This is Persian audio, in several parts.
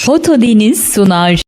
Foto Deniz sunar.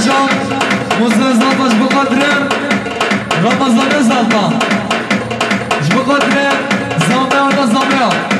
شما مستزدادش بقدر رمضان زلطان بقدر زامه و نزامه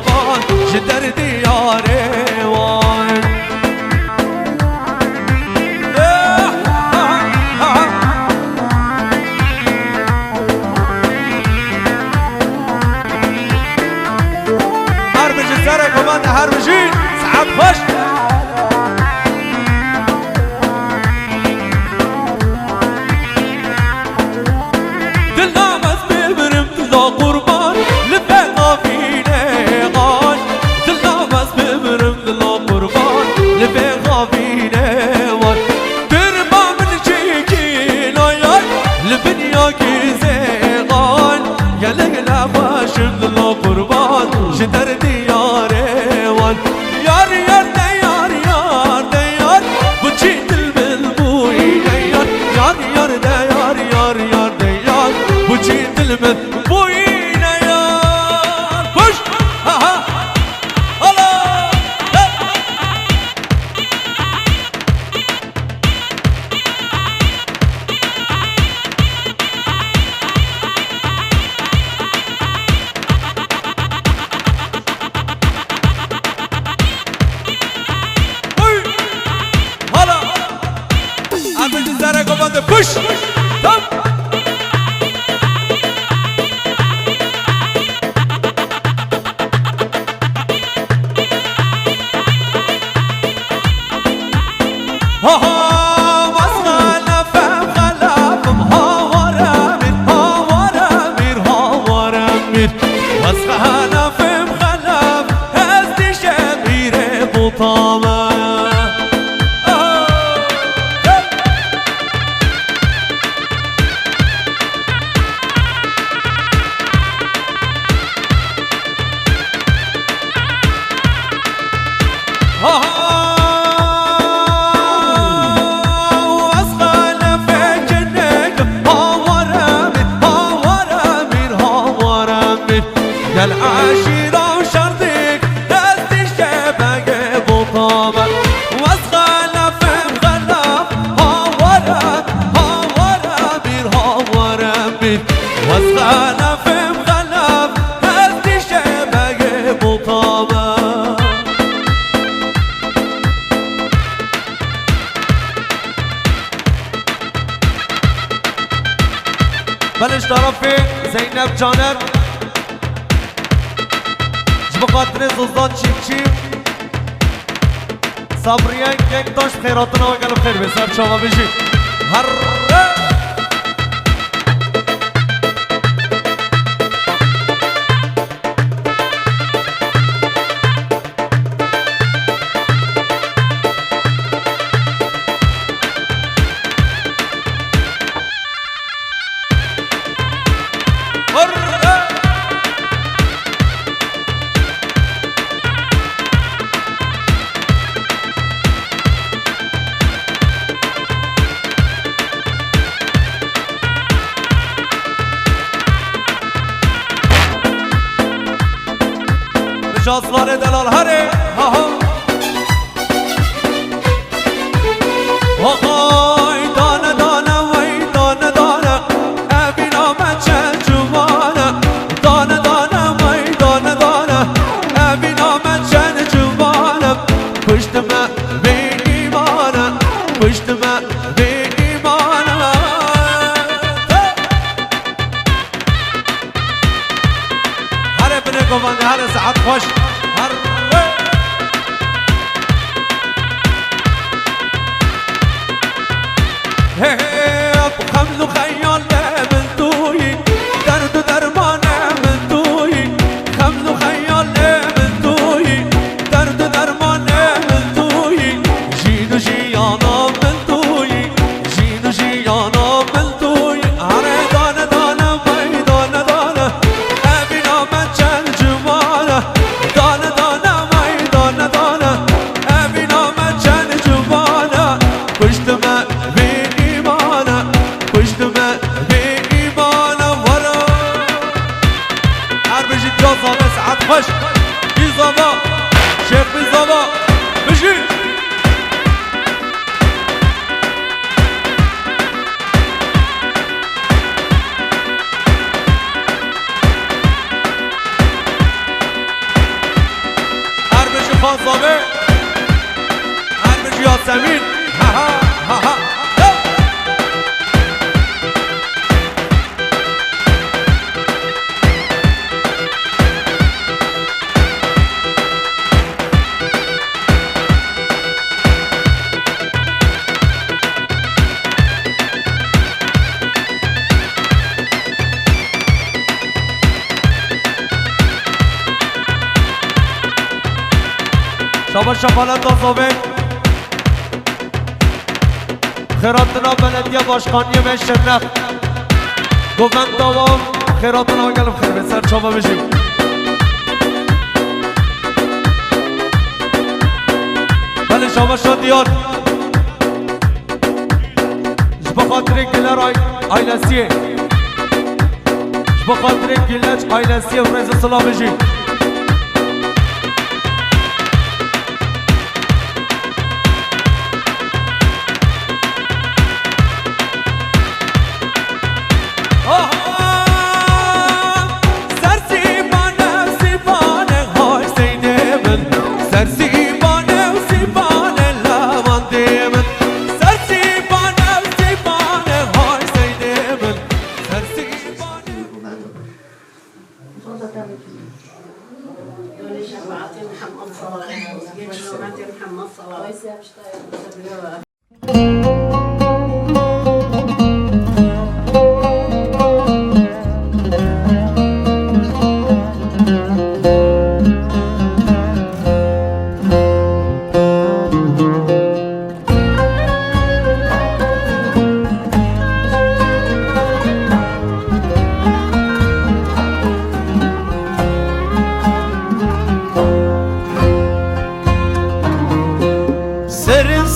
قربان جدر دیاره وای هر بجی سر قبان هر بجی سعب خوش جدر دیاره وان یار یار دیار یار دیار بچی دل بالبوی دیار یار یار دیار یار یار دیار بچی دل بالبوی دیار خوش ها ها هلا push stop ha ha masgana fa khalaf ha waramir masgana fa khalaf hasti shabire butama العاشرة وشرطك دستي شبك بطامة واسخلف مخلف هاورا بير واسخلف مخلف دستي شبك بطامة بلش طرفي زينب جانب بخاطر زوزان چیپ چیپ صبریان یک داشت خیراتنا و گلو خیر بسر شما بشید هر شاسلار دلال هره ها ها آقای دانه دانه وی دانه دانه ابینا من چند جوانه دانه دانه وی دانه دانه ابینا من چند جوانه پشت من به ایمانه پشت من به ایمانه هره بنه گوانه هره ساعت خوش خمل خیال من توی درد و درمان من توی خمل خیال من توی درد و درمان من توی جین و جیانا من توی جین و جیانا من توی هره دانه دانه وی دانه دانه ابینا من چند جوانه دانه دانه وی دانه دانه ابینا من چند جوانه پشت من به ایمانه پشت شما شفالت آزاوین خیراتنا بلدیه باشخانی و شرنخ گوون دوام خیراتنا گلم خیر به سر شما بشیم بله شما شادیان بخاطر گلر آیلسیه بخاطر گلر آیلسیه و رزا سلام بشیم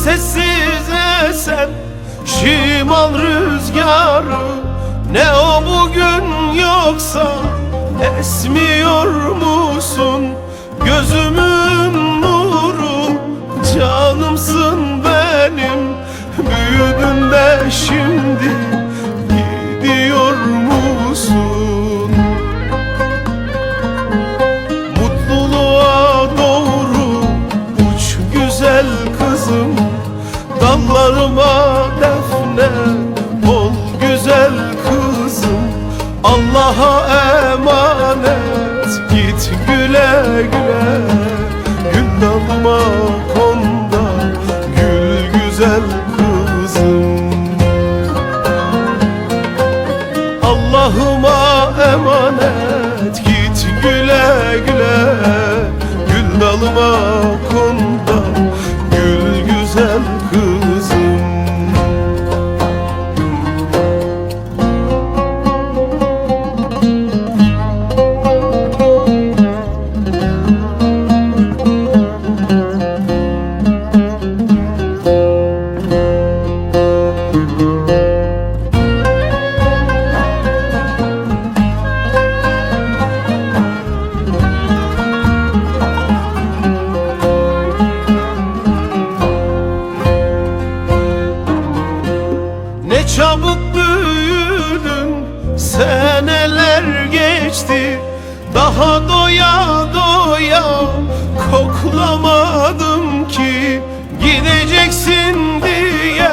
Sessiz esen şimal rüzgarı ne o bugün yoksa esmiyor musun? Gözümün nuru canımsın benim büyüdün de şimdi gidiyor musun? Mutluluğa doğru uç güzel kızım dallarıma defne ol güzel kızım Allah'a emanet git güle güle Gül dalıma konda gül güzel kızım Allah'ıma emanet git güle güle Gül dalıma konda gül güzel kızım Ne çabuk büyüdün, seneler geçti Daha doya doya koklamadım ki Gideceksin diye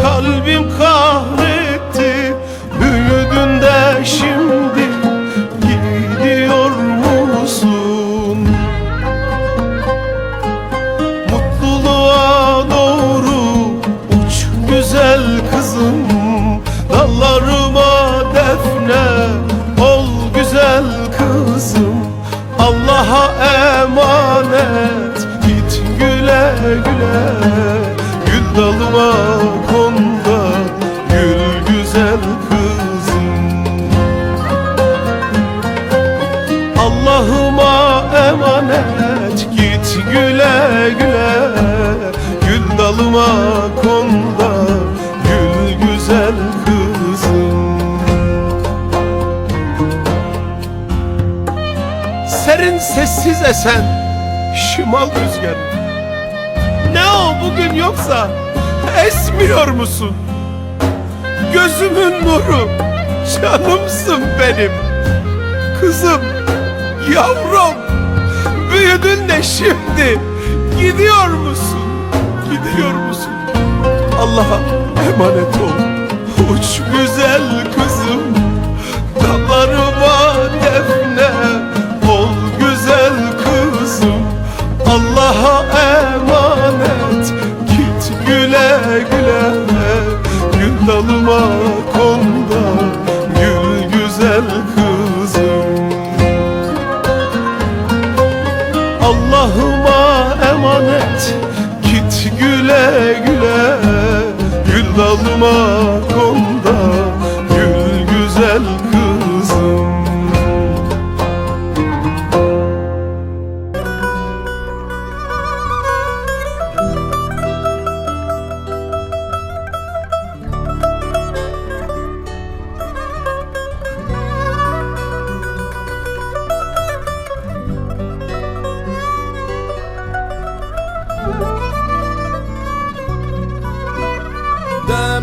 kalbim kahretti Büyüdün de şimdi gidiyor musun? Mutluluğa doğru uç güzel kızım Dallarıma defne ol güzel kızım Allah'a emanet git güle güle Gül dalıma konda gül güzel kızım Allah'ıma emanet git güle güle Gül dalıma konda gül güzel kızım Serin sessiz esen şimal rüzgarı Ne o bugün yoksa esmiyor musun? Gözümün nuru canımsın benim Kızım yavrum büyüdün de şimdi gidiyor musun? Gidiyor musun? Allah'a emanet ol uç güzel kızım Dallarıma defne ol güzel kızım Allah'a emanet git güle güle Gül dalıma konda gül güzel kızım Allah'ıma emanet olmak onda gül güzel kızım.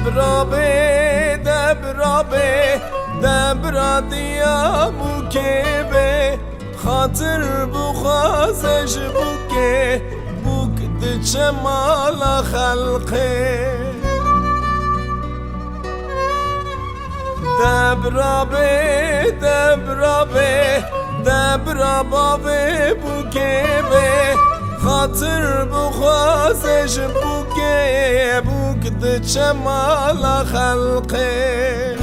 دبرابه دبرابه دبرا دیا بوکه خاطر بخوازش بوکه بوک دچه مالا خلقه دبرابه دبرابه دبرا بابه بوکه خاطر بخوازش بوکه بوک دچه مالا خلقه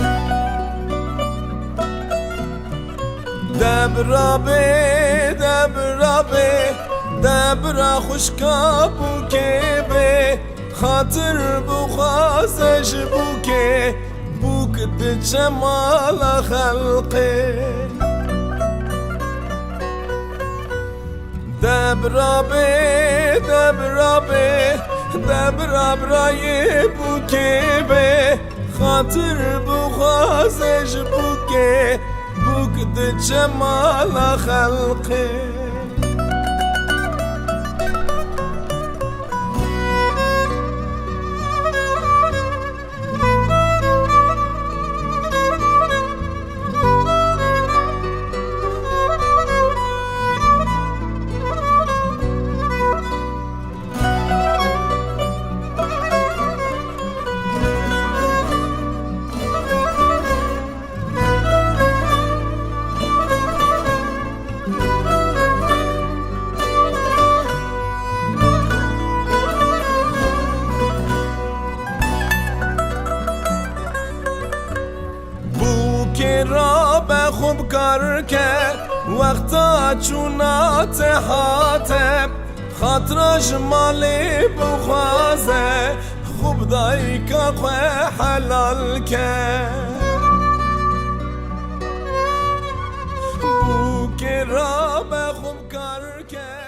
دبرابه دبرابه دبرا خوشکا بوکه خاطر بخوازش بوکه بوک دچه مالا خلقه دبرابه دبرابه دبرابرای بوکه خاطر بخوازش بوکه بوک دچه مالا خلقه را به خوب کار کرد وقتا چونات حاتم خاطرش مالی بخوازه خوب دایی که خواه حلال کرد بو که را به خوب کار کرد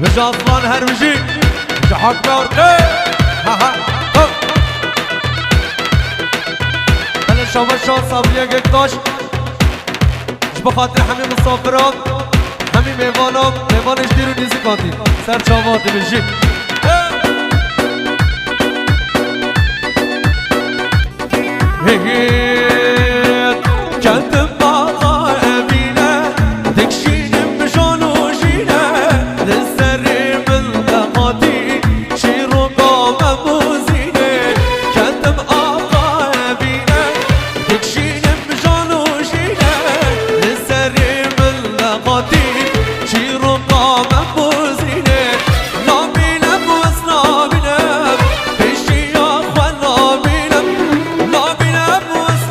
وجاصلان هروجي جحاك مورقي ها ها ها هلا شوما شو صابريا قداش بخاطر همه مسافران همه میوانم میوانش دیرو نیزی کاندی سر چاوات بجی كنت بقى أبينا تكشين بشانو جينا للسري من دقاتي شيرو قام موزينة كنت بقى أبينا تكشين بشانو جينا للسري من دقاتي شيرو قام موزينة نابينا بوس نابينا بشي يا أخوان نابينا نابينا بوس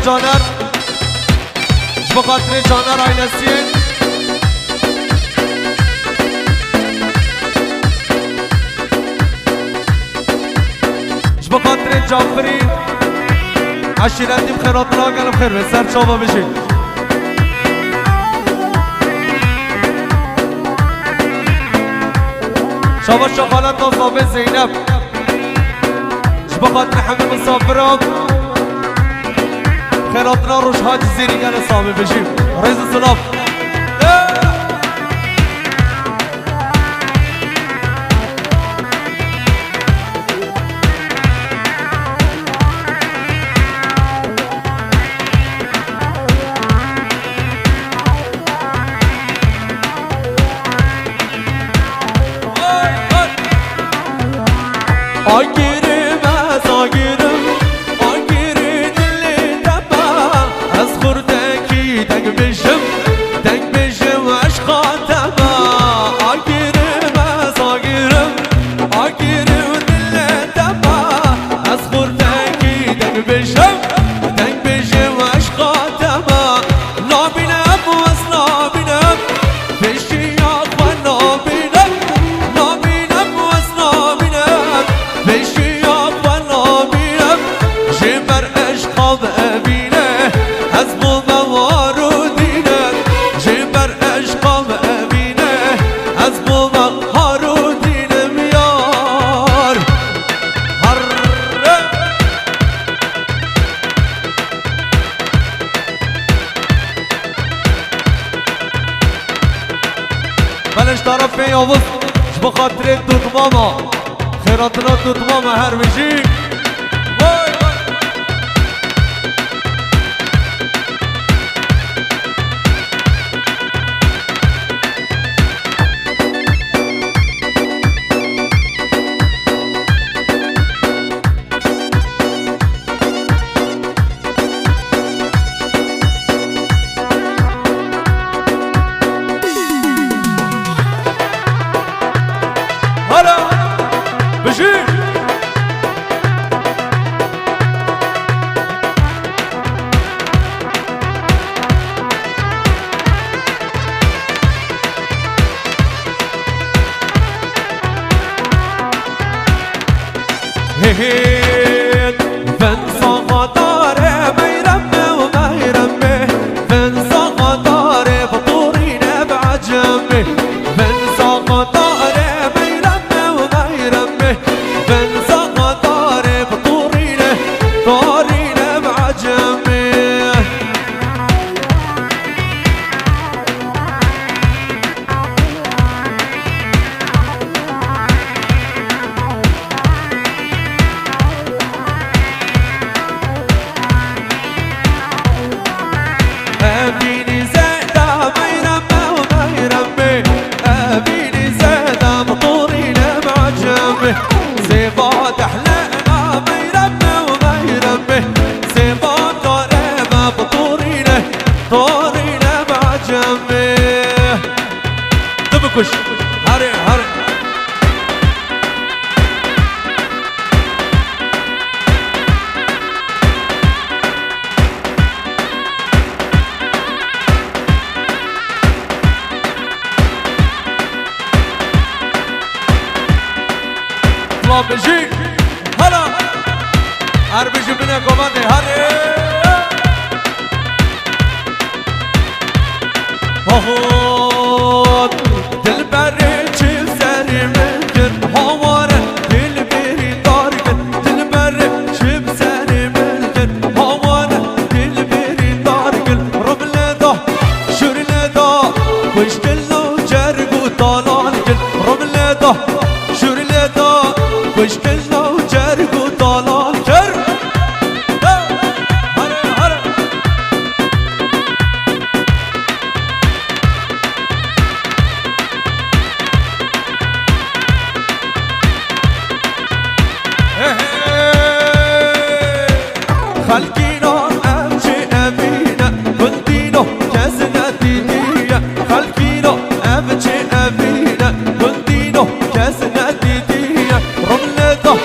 جانر جبو خاطر جانر عائلسیه جبو خاطر جعفری عشیرتی بخیرات را گلم خیر به سر چابا بشید شابا شغالت نصابه زینب جبو خاطر حمیم صابرام خیراتنا روش حاج زیری گل سامه بشیم ریز سلام آگیرم آگیرم آگیری دلی دبا از خوردکی دنگ بشم عشقا دبا آگیرم آگیرم آگیری دلی دبا از خوردکی دنگ بشم عشقا دبا نابینم و از نابینم بشی آقا نابینم نابینم و از نابینم بشی آقا نابینم جبر عشقا ببینه از موار و دینه جبر عشقا ببینه از موار و دینه میار بلش طرف یاوز جبو خاطر دوت ماما خیراتنا دوت ماما هر بشی هلا بشي هيهيت بنسى غداري ما يرمي وما يرمي بنسى غداري بطورينا بعجمي بنسى غداري ما يرمي وما يرمي بنسى غداري بطورينا بعجمي أبيني زايدة ما يرمى وما يرمي أبيني زايدة بطورينا بعجمي زيبات أحلانا ما يرمى وما يرمي زيبات طريبة بطورينا بعجمي دبكش هري هري بجي هلا اربجي بنا كوماندي هري هوت دل بري چيل سري ملكن هواره دل بري داركن دل بري چيل سري ملكن هواره دل بري داركن ربلدا شرلدا وشتلو جرقو طالالكن ربلدا شرلدا وشتلنا وجرق وطلال كر هري هري خلقينا امشي امينه كنتينو كاسنا ديديه خلقينا امشي امينه كنتينو كاسنا ديديه رملة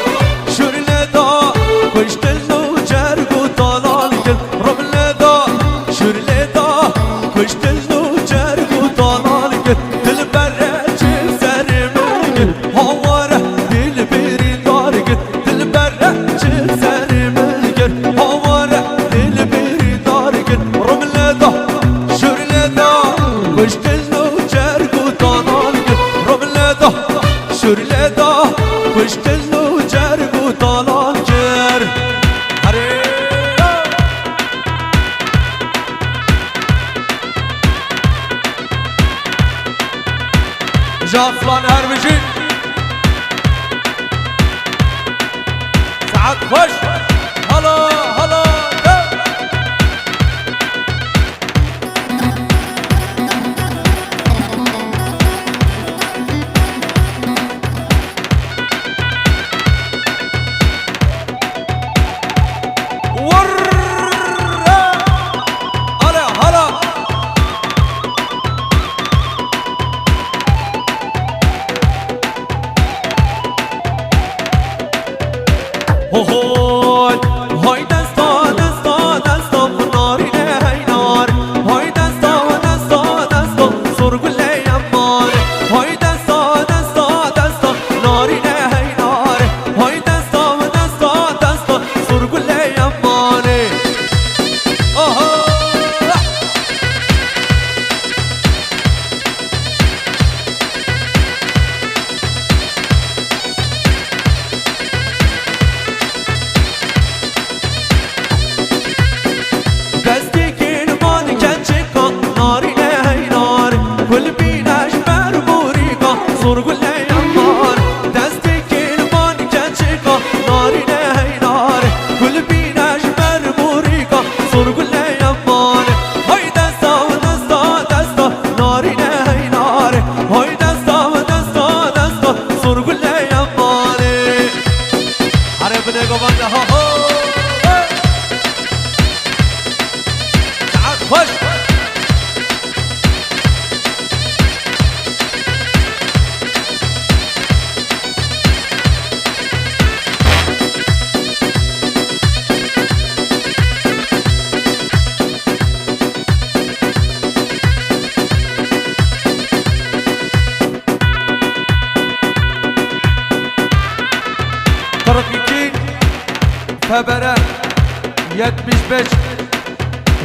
جافلان هربجي سعد خوش هلا هلا هوی های دستا دستا دستا ناری های نار های دستا دستا دستا سرگله یمان های دستا دستا دستا ناری های نار های دستا دستا دستا سرگله یمانه آها Febere 75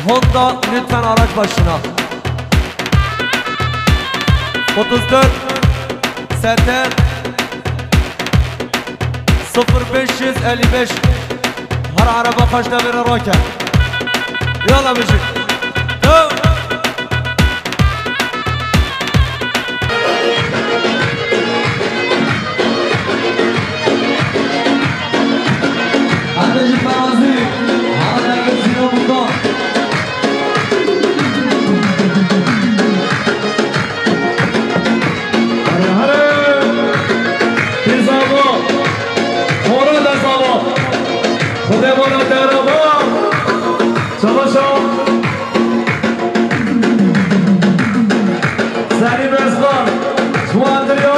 Honda lütfen araç başına 34 Seter 0555 Her araba kaçta verir roket Yola müzik Ateşi Farazi, hala gözüne burada. Hare hare, Tizamo, Mora da Samo, Khude Mora Teraba, Çalışam, Sani Bezgan, Suandriyo,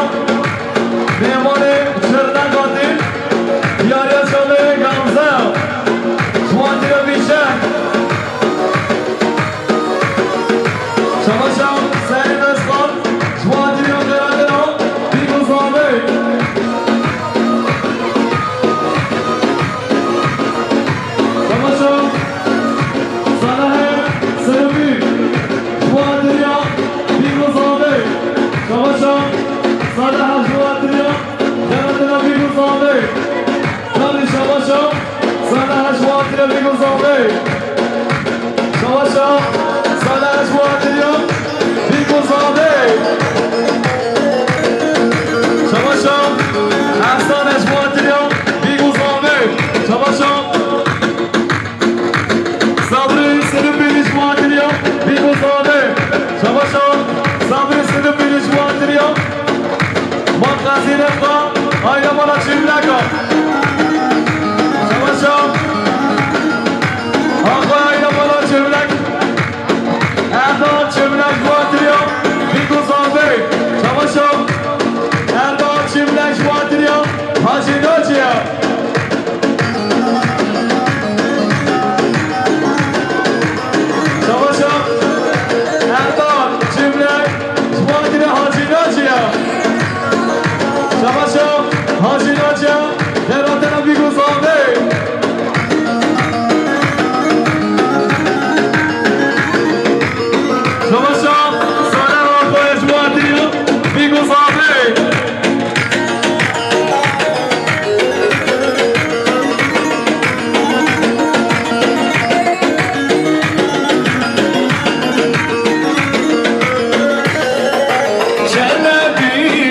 Memoli, Çırdan Katil, Yarıya Çalı, Gamze, Suandriyo Bişen, Çalışam, Sani Bezgan, Suandriyo Geradino, Biguz Abi, Çalışam, Sanahe, Sırbi, Suandriyo, Biguz Abi, Çalışam, Sanahe, Suandriyo, Geradino, Biguz Abi, Çalışam, Sanahe, Suandriyo, Biguz Abi, Çalışam, Sanahe, Suandriyo, Biguz Abi, Çalışam, Sanahe, Suandriyo, Biguz Abi, Çalışam, Sabri Sırbi, Suandriyo, Biguz Abi, Çalışam, Sabri Sırbi, Suandriyo, Magazine Ayna bana çimlaka Çalışam Akla ayna bana çimlak Erdoğan çimlak kuatırıyor Biguz abi Çalışam Erdoğan çimlak kuatırıyor Hacı Nociya Çalışam Erdoğan çimlak kuatırıyor Hacı Nociya Çalışam Hacı Nociya Deratena Biguz abi Çalışam Sana Rakoya Cuatırıyor Biguz abi Çelebi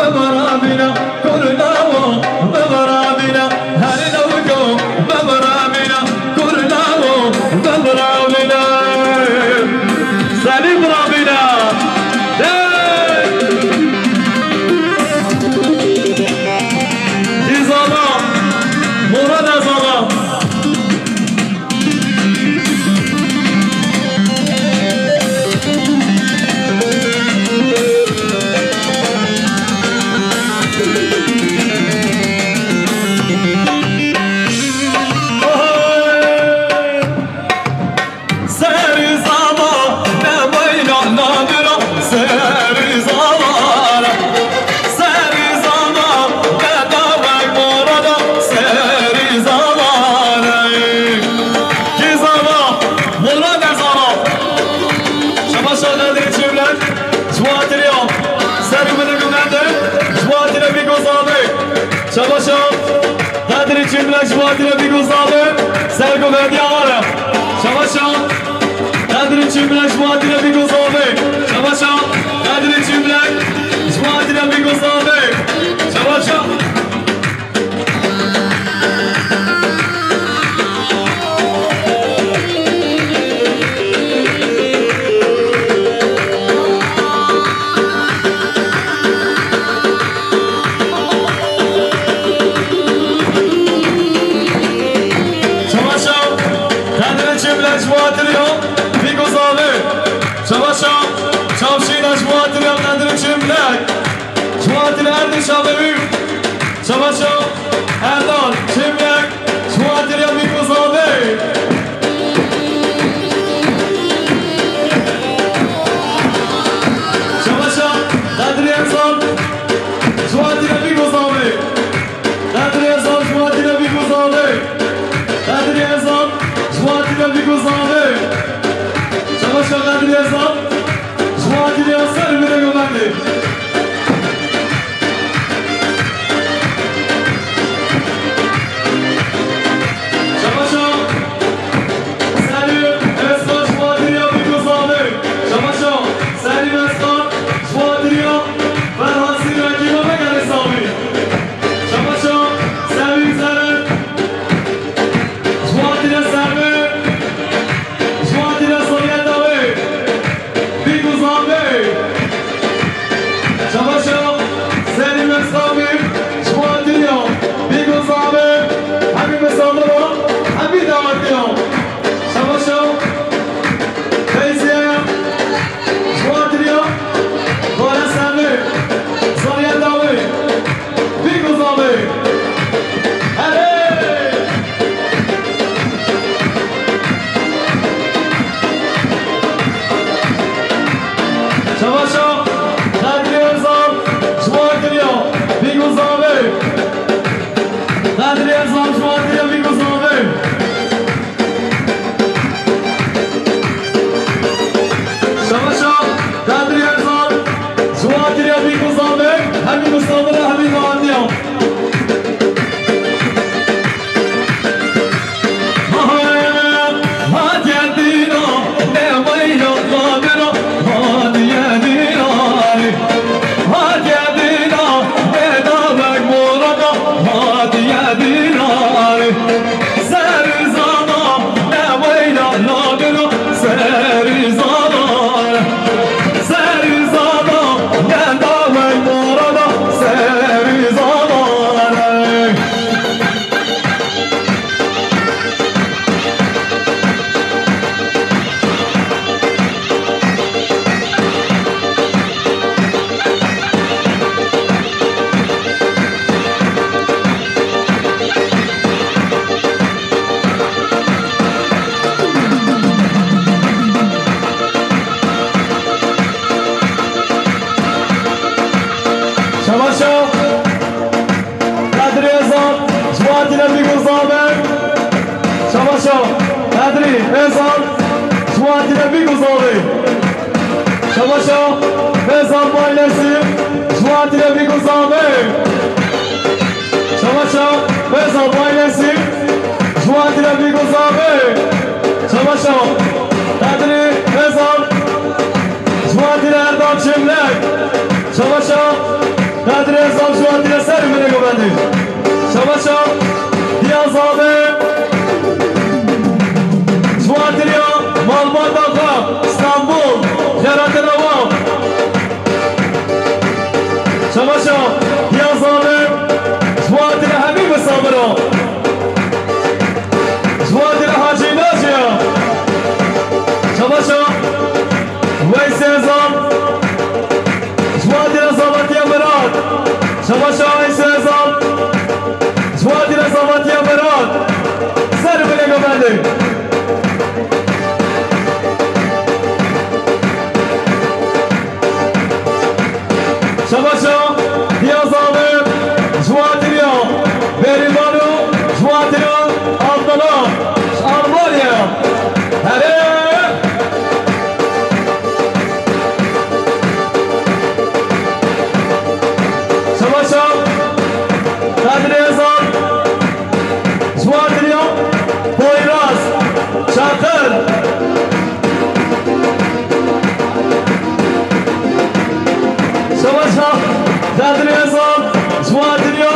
مبرامنا كلنا مبرامنا هل نوجو مبرامنا كلنا مبرامنا سليم ربنا دي ظلام مراد ظلام شباشم قدری چی بلک جواتی رو بیگوزاده سرگو بردی آواره شباشم قدری چی بلک جواتی رو بیگوزاده شباشم قدری چی بلک جواتی رو بیگوزاده شباشم شباشم چاوشین از جواتری هم نداره چملک جواتری اردی شابهی شباشم اردان چملک جواتری هم بیگوزاده شباشم نداری انسان جواتری هم بیگوزاده نداری انسان جواتری هم بیگوزاده نداری انسان جواتری هم بیگوزاده شباشم نداری انسان جواتری هم سر میره گمنده شباشم سریم انسان جواتری هم بیگوزاده شباشم سریم انسان جواتری هم فرهانسی رنگی رو بگر حسابی شباشم سریم سرم جواتری هم سرمه جواتری هم سالیت داوه بیگوزاده شباشم سریم اسلامی جواتری هم بیگوزاده همین مثاله با همین دعوتی هم شباشم فیضیه هم جواتری هم باره سرمه سالیت داوه بیگوزاده شباشم قدری ارزان جواتری هم بیگوزاده قدری ارزان جواتری هم بیگوزاده شباشم قدری ارزان جواتری هم بیگوزاده همین مستقبل همین مهندی هم شباشم قدری ازان جواتری هم بیگوزاده شباشم قدری ازان جواتری هم بیگوزاده شباشم ازان بایلسی جواتری هم بیگوزاده شباشم ازان بایلسی جواتری هم بیگوزاده شباشم قدری ازان جواتری اردان چملک شباشم قدری عزام جوان دیگه سر منه گوبندی شما دیاز آبه جوان دیگه مالمان داخل استانبول خیرات نواب شما دیاز آبه جوان دیگه حبیب صابرا جوان دیگه حاجی ناجیا شما ویس عزام جوان دیگه زابطی براد شما ویس عزام جوان دیگه زابطی براد سر منه گوبندی شما دیاز آبه جوان دیگه بریبانو جوان دیگه عبدالله آلمانیا هره شما قدر ازان جوان دیگه پویراز شاکر شما قدر ازان جوان دیگه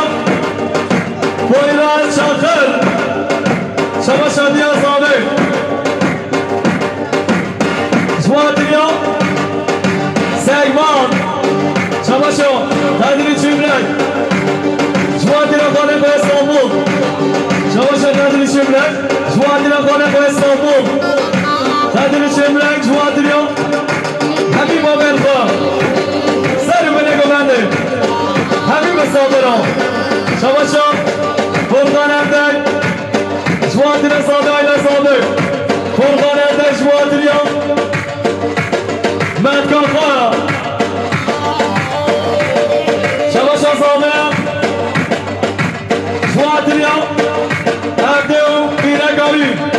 پویراز شاکر شما دیاز آبه جوان دیگه سیگمان شما قدری چیمرک جوان دیگه خانه به استانبول شما قدری چیمرک جوان دیگه خانه به استانبول قدری چیمرک جوان دیگه حبیب آبرخواه سر منه گوبنده حبیب صابران شما فرقان اردک جوان دیگه ساده آیده ساده فرقان اردک جوان دیگه مدکان خواه شما ساده جوان دیگه عبده و بیرگاوی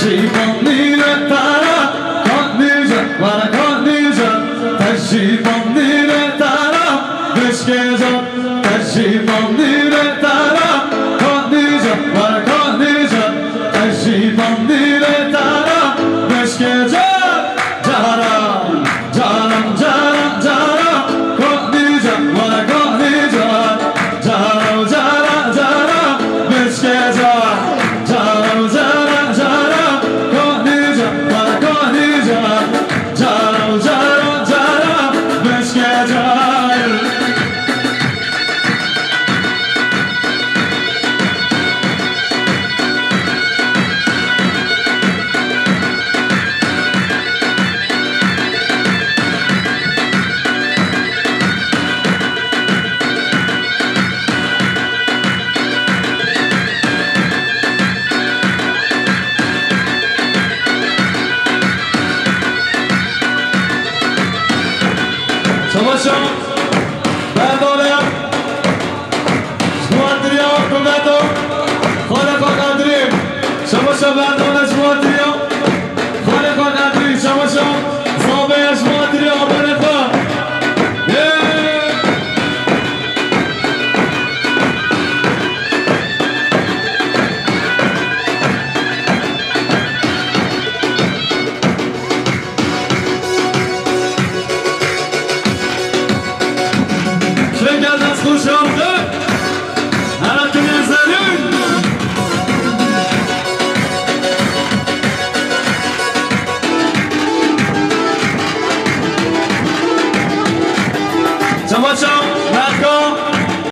تشریفم نیره ترا کات نیجا ورا کات نیجا تشریفم نیره ترا بشکه جان تشریف